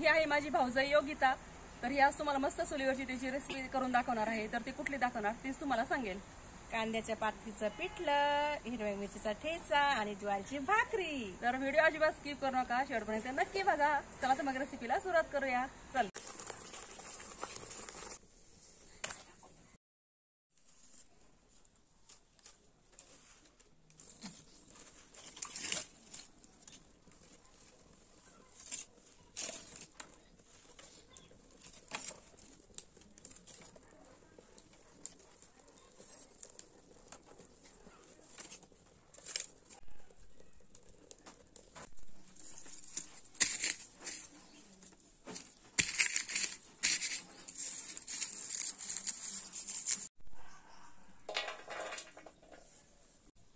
ही आहे माझी भाऊजाई योगिता. तर ही आज तुम्हाला मस्त चुलीवरची त्याची रेसिपी करून दाखवणार आहे. तर ती कुठली दाखवणार तीच तुम्हाला सांगेल. कांद्याच्या पातीचं पिठलं, हिरव्या मिरचीचा ठेचा आणि ज्वारीची भाकरी. तर व्हिडिओ अजिबात स्किप करू नका, शेवटपर्यंत नक्की बघा. चला तर मग रेसिपीला सुरुवात करूया. चल.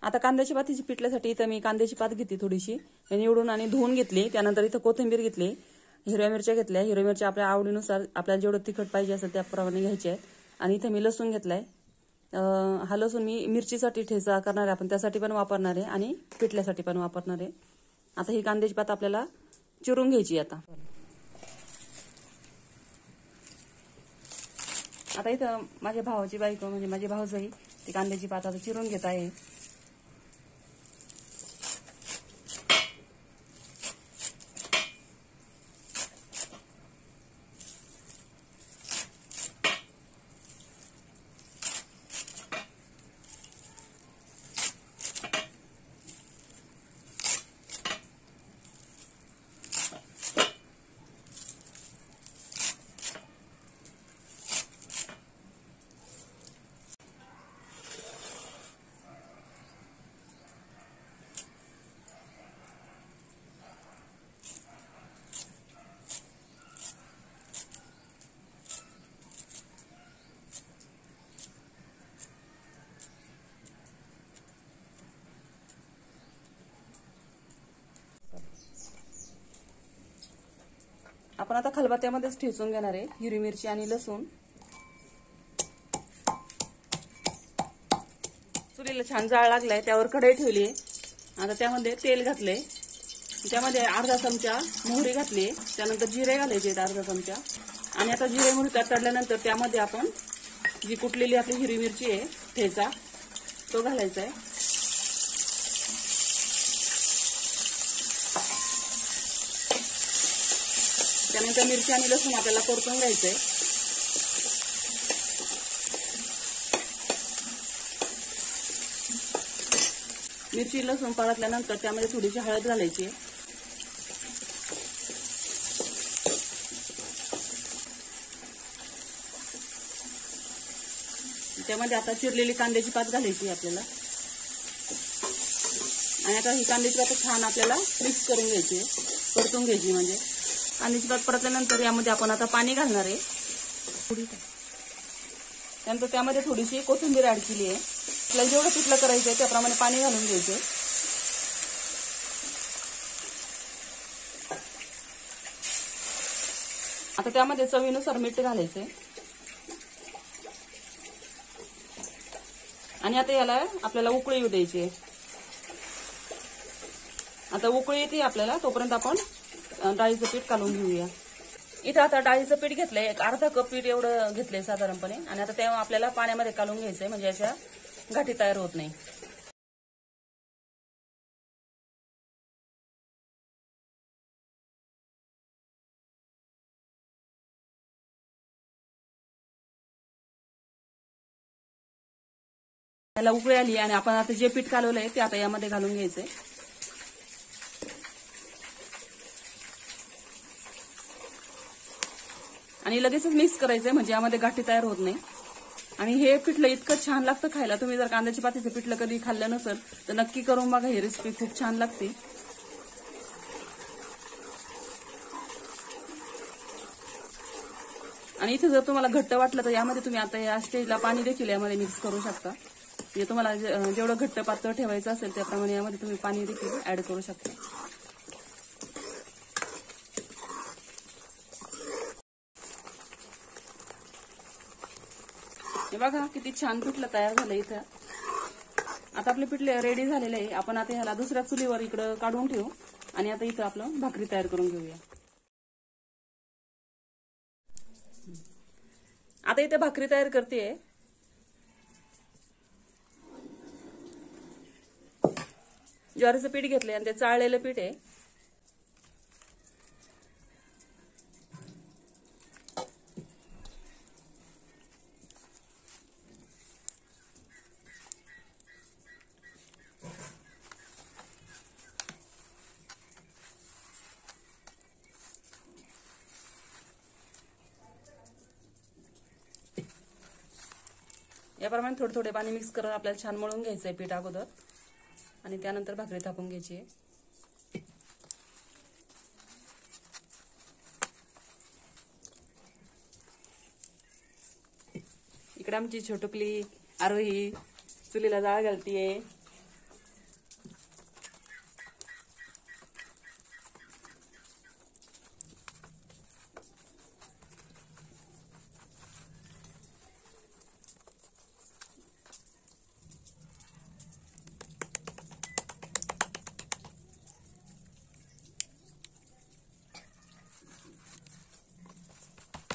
आता कांद्याची पातीची पिठल्यासाठी इथं मी कांद्याची पात घेतली थोडीशी निवडून आणि धुवून घेतली. त्यानंतर इथं कोथिंबीर घेतली, हिरव्या मिरच्या घेतल्या. हिरव्या मिरच्या आपल्या आवडीनुसार आपल्याला जेवढं तिखट पाहिजे असेल त्याप्रमाणे घ्यायचे आहेत. आणि इथं मी लसूण घेतलाय. हा लसूण मी मिरचीसाठी ठेचा करणार आहे, आपण त्यासाठी पण वापरणार आहे आणि पिठल्यासाठी पण वापरणार आहे. आता ही कांद्याची पात आपल्याला चिरून घ्यायची. आता इथं माझ्या भावाची बायको म्हणजे माझी भाऊजाई ती कांद्याची पात आता चिरून घेत आहे. आपण आता खलबत्त्यामध्येच ठेचून घेणार आहे हिरवी मिरची आणि लसूण. चुलीला छान जाळ लागलाय, त्यावर कढई ठेवली. आता त्यामध्ये तेल घातले, त्यामध्ये अर्धा चमचा मोहरी घातली. त्यानंतर जिरे घालायचे अर्धा चमचा. आणि आता जिरे मोहरी तडल्यानंतर त्यामध्ये आपण जी कुटलेली आपली हिरवी मिरची आहे ठेचा तो घालायचा आहे. त्यानंतर मिरची आणि लसूण आपल्याला परतून घ्यायचंय. मिरची लसूण परतल्यानंतर त्यामध्ये थोडीशी हळद घालायची. त्यामध्ये आता चिरलेली कांद्याची पात घालायची आपल्याला. आणि आता ही कांद्याची पात छान आपल्याला मिक्स करून घ्यायची, परतून घ्यायची. म्हणजे कांद्याची पात परतल्यानंतर यामध्ये आपण आता पाणी घालणार आहे. त्यानंतर त्यामध्ये थोडीशी कोथिंबीर ऍड केली आहे. आपल्याला जेवढं पिठलं करायचंय त्याप्रमाणे पाणी घालून घ्यायचं. आता त्यामध्ये चवीनुसार मीठ घालायचंय. आणि आता याला आपल्याला उकळी येऊ द्यायची. आता उकळी येते आपल्याला, तोपर्यंत आपण डाळीचं पीठ काढून घेऊया. इथं आता डाळीचं पीठ घेतलंय, एक अर्धा कप पीठ एवढं घेतलंय साधारणपणे. आणि आता तेव्हा आपल्याला पाण्यामध्ये काढून घ्यायचंय, म्हणजे अशा गाठी तयार होत नाही. त्याला उकळी आली आणि आपण आता जे पीठ कालवलंय ते आता यामध्ये घालून घ्यायचंय. आणि लगेचच मिक्स करायचंय, म्हणजे यामध्ये गाठी तयार होत नाही. आणि हे पिठलं इतकं छान लागतं खायला. तुम्ही जर कांद्याची पातीचं पिठलं कधी खाल्लं नसेल तर नक्की करून बघा. ही रेसिपी खूप छान लागते. आणि इथे जर तुम्हाला घट्ट वाटलं तर यामध्ये तुम्ही आता या स्टेजला पाणी देखील यामध्ये मिक्स करू शकता. म्हणजे तुम्हाला जेवढं घट्ट पातळ ठेवायचं असेल त्याप्रमाणे यामध्ये तुम्ही पाणी देखील ऍड करू शकता. हे बघा किती छान पिठलं तयार झालं इथं. आता आपले पिठले रेडी झालेले आहे. आपण आता ह्याला दुसऱ्या चुलीवर इकडं काढून ठेवू आणि आता इथं आपलं भाकरी तयार करून घेऊया. आता इथे भाकरी तयार करते. ज्वारीचं पीठ घेतलंय आणि ते चाळलेलं पीठ आहे. याप्रमाणे थोडे थोडे पाणी मिक्स करून आपल्याला छान मळून घ्यायचं आहे पीठ अगोदर आणि त्यानंतर भाकरी थापून घ्यायची आहे. इकडे आमची छोटुकली आरोही चुलीला जाळ घालतीये.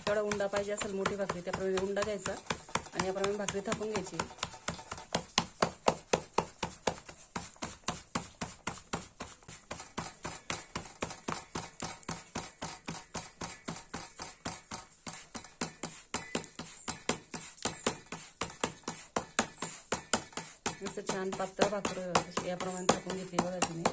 जेवढा उंडा पाहिजे असेल मोठी भाकरी त्याप्रमाणे उंडा घ्यायचा आणि याप्रमाणे भाकरी थापून घ्यायची. मस्त छान पातळ भाकर याप्रमाणे थापून घेतली बघा तुम्ही.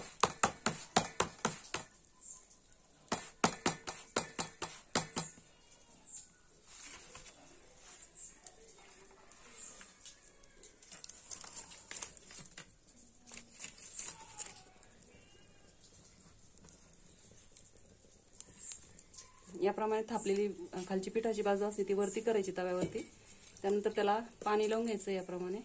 याप्रमाणे थापलेली खालची पिठाची बाजू असते ती वरती करायची तव्यावरती. त्यानंतर त्याला पाणी लावून घ्यायचं याप्रमाणे.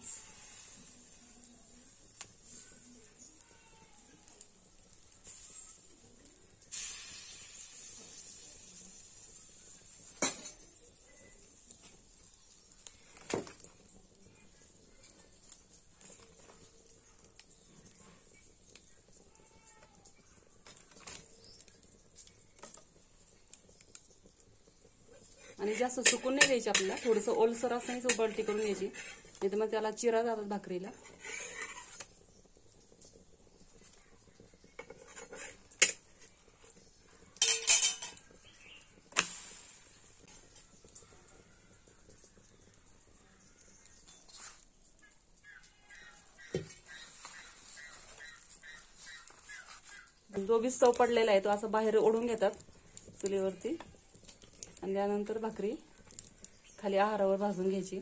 आणि जास्त सुकून नाही घ्यायची आपल्याला, थोडंसं ओलसर असतानाच उबलटी करून घ्यायची, नाही तर मग त्याला चिरा जातात भाकरीला. जो बी चव पडलेला आहे तो असं बाहेर ओढून घेतात चुलीवरती आणि त्यानंतर भाकरी खाली आहारावर भाजून घ्यायची.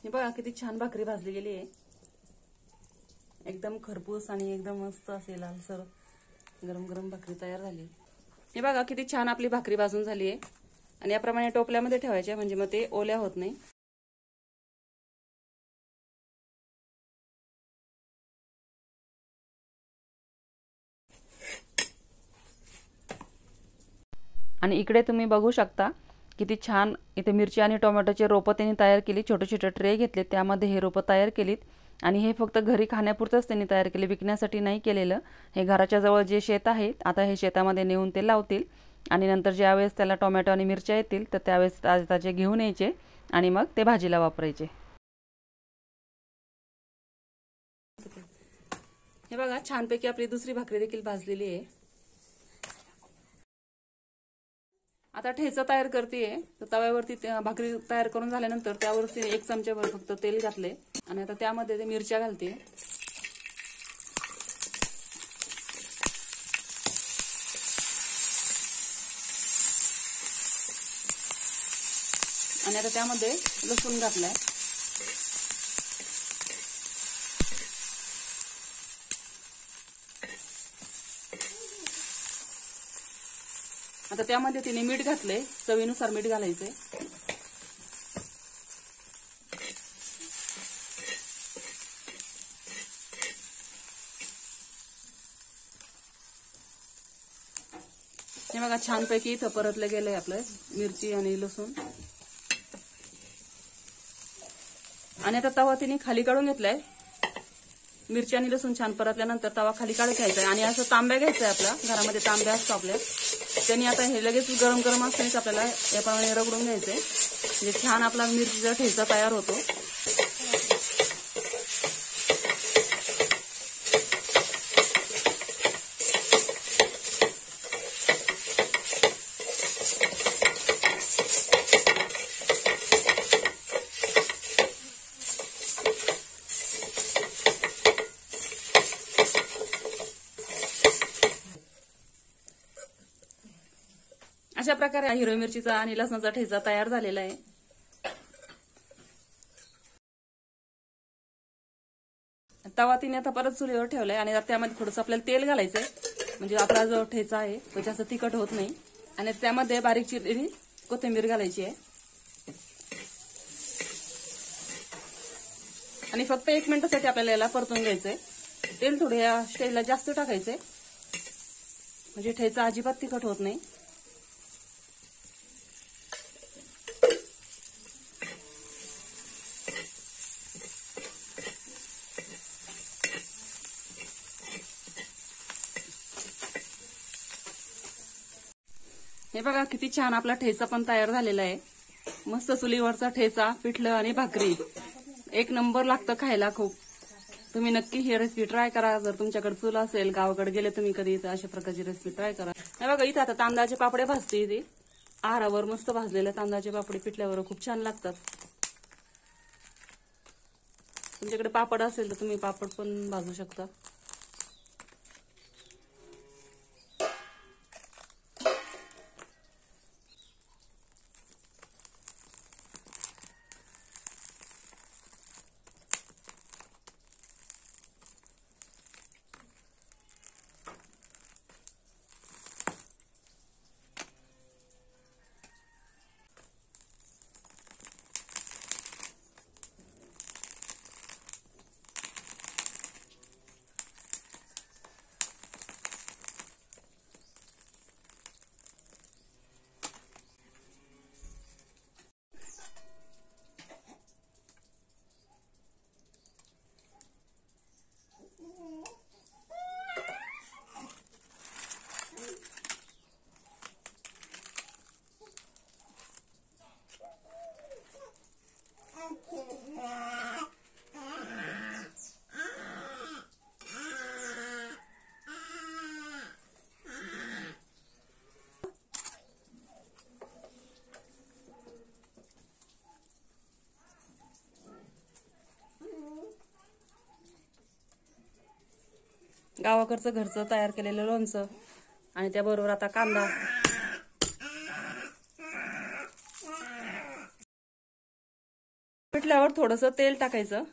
हे बघा किती छान भाकरी भाजली गेली आहे, एकदम खरपूस आणि एकदम मस्त असे लालसर गरम गरम भाकरी तयार झाली. हे बघा किती छान आपली भाकरी भाजून झाली आहे आणि याप्रमाणे टोपल्यामध्ये ठेवायच्या म्हणजे मग ते ओल्या होत नाही. आणि इकडे तुम्ही बघू शकता किती छान इथे मिरची आणि टोमॅटोचे रोपं त्यांनी तयार केली, छोटे छोटे ट्रे घेतले त्यामध्ये हे रोपं तयार केलीत आणि हे फक्त घरी खाण्यापुरतंच त्यांनी तयार केले, विकण्यासाठी नाही केलेलं. हे घराच्या जवळ जे शेत आहे आता हे शेतामध्ये नेऊन ते लावतील आणि नंतर ज्यावेळेस त्याला टोमॅटो आणि मिरच्या येतील तर त्यावेळेस ताजे ताजे घेऊन यायचे आणि मग ते भाजीला वापरायचे. हे बघा छानपैकी आपली दुसरी भाकरी देखील भाजलेली आहे. आता ठेचा तयार करतेय, तर तव्यावरती भाकरी तयार करून झाल्यानंतर त्यावरती 1 चमचाभर फक्त तेल घातले आणि आता त्यामध्ये ते मिरच्या घालते. आणि आता त्यामध्ये लसूण घातलाय. आता त्यामध्ये तिने मीठ घातलंय, चवीनुसार मीठ घालायचंय. हे बघा छानपैकी इथं परतलं गेलंय आपलं मिरची आणि लसूण. आणि आता तवा तिने खाली काढून घेतलाय. मिरची आणि लसूण छान परतल्यानंतर तवा खाली काढून घ्यायचा आहे आणि असं तांब्या घ्यायचा आहे. आपला घरामध्ये तांब्या असतो आपल्या, त्यांनी आता हे लगेच गरम गरम असतानाच आपल्याला याप्रमाणे रगडून घ्यायचंय. म्हणजे छान आपला मिरचीचा ठेचा तयार होतो. अशा प्रकारे हिरवी मिरचीचा आणि लसणाचा ठेचा तयार झालेला आहे. तवा तिने आता परत चुलीवर ठेवलाय आणि त्यामध्ये थोडंसं आपल्याला तेल घालायचंय, म्हणजे आपला जो ठेचा आहे तो जास्त तिखट होत नाही. आणि त्यामध्ये बारीक चिरलेली कोथिंबीर घालायची आहे. आणि फक्त 1 मिनिटासाठी आपल्याला याला परतून घ्यायचंय. तेल थोडं या स्टेजला जास्त टाकायचंय, म्हणजे ठेचा अजिबात तिखट होत नाही. हे बघा किती छान आपला ठेचा पण तयार झालेला आहे. मस्त चुलीवरचा ठेचा, पिठलं आणि भाकरी एक नंबर लागतं खायला खूप. तुम्ही नक्की ही रेसिपी ट्राय करा. जर तुमच्याकडे चूल असेल, गावाकडे गेले तुम्ही कधी, तर अशा प्रकारची रेसिपी ट्राय करा. हे बघा इथं आता तांदळाचे पापडे भाजते. इथे आहारावर मस्त भाजलेले तांदळाचे पापडे पिठल्यावर खूप छान लागतात. तुमच्याकडे पापड असेल तर तुम्ही पापड पण भाजू शकता. गावाकडचं घरचं तयार केलेलं लोणचं आणि त्याबरोबर आता कांदा. पिठल्यावर थोडंसं तेल टाकायचं.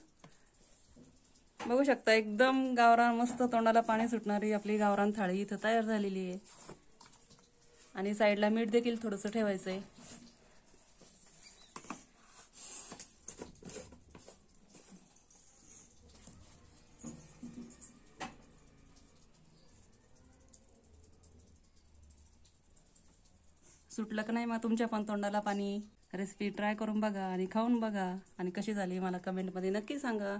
बघू शकता एकदम गावरान, मस्त तोंडाला पाणी सुटणारी आपली गावरान थाळी इथं तयार झालेली आहे. आणि साईडला मीठ देखील थोडंसं ठेवायचंय. सुटलं का नाही मग तुमच्या पण तोंडाला पाणी? रेसिपी ट्राय करून बघा आणि खाऊन बघा आणि कशी झाली मला कमेंटमध्ये नक्की सांगा.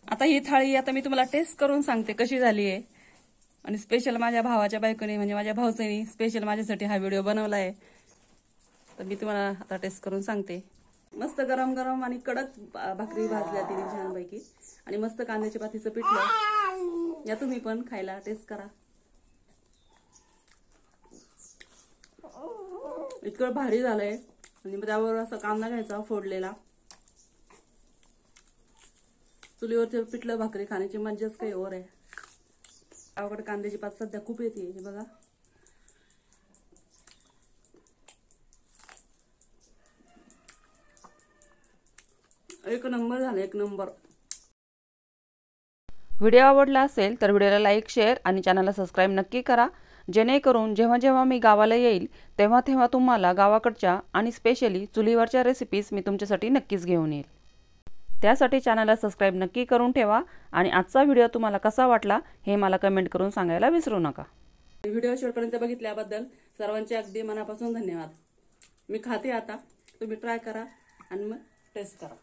आता ही थाळी आता मी तुम्हाला टेस्ट करून सांगते कशी झाली आहे. आणि स्पेशल माझ्या भावाच्या बायकोने, म्हणजे माझ्या भाऊचानी स्पेशल माझ्यासाठी हा व्हिडिओ बनवला आहे. तर मी तुम्हाला आता टेस्ट करून सांगते. मस्त गरम गरम आणि कडक भाकरी भाजल्या तिने छानपैकी आणि मस्त कांद्याच्या पातीचं पिठलं. या तुम्ही पण खायला टेस्ट करा. इतकं भारी झालंय. आणि त्यावर असं कांदा घ्यायचा फोडलेला. चुलीवरचं पिठलं भाकरी खाण्याची मज्जाच काही और आहे. गावाकडे कांद्याची पात सध्या खूप येते. हे बघा एक नंबर झालं, एक नंबर. व्हिडिओ आवडला असेल तर व्हिडिओला लाईक, शेअर आणि चॅनलला सबस्क्राईब नक्की करा, जेणेकरून जेव्हा जेव्हा मी गावाला येईल तेव्हा तेव्हा तुम्हाला गावाकडच्या आणि स्पेशली चुलीवरच्या रेसिपीज मी तुमच्यासाठी नक्कीच घेऊन येईल. त्यासाठी चॅनलला सबस्क्राईब नक्की करून ठेवा आणि आजचा व्हिडिओ तुम्हाला कसा वाटला हे मला कमेंट करून सांगायला विसरू नका. व्हिडिओ शेवटपर्यंत बघितल्याबद्दल सर्वांचे अगदी मनापासून धन्यवाद. मी खाते आता, तुम्ही ट्राय करा आणि मग टेस्ट करा.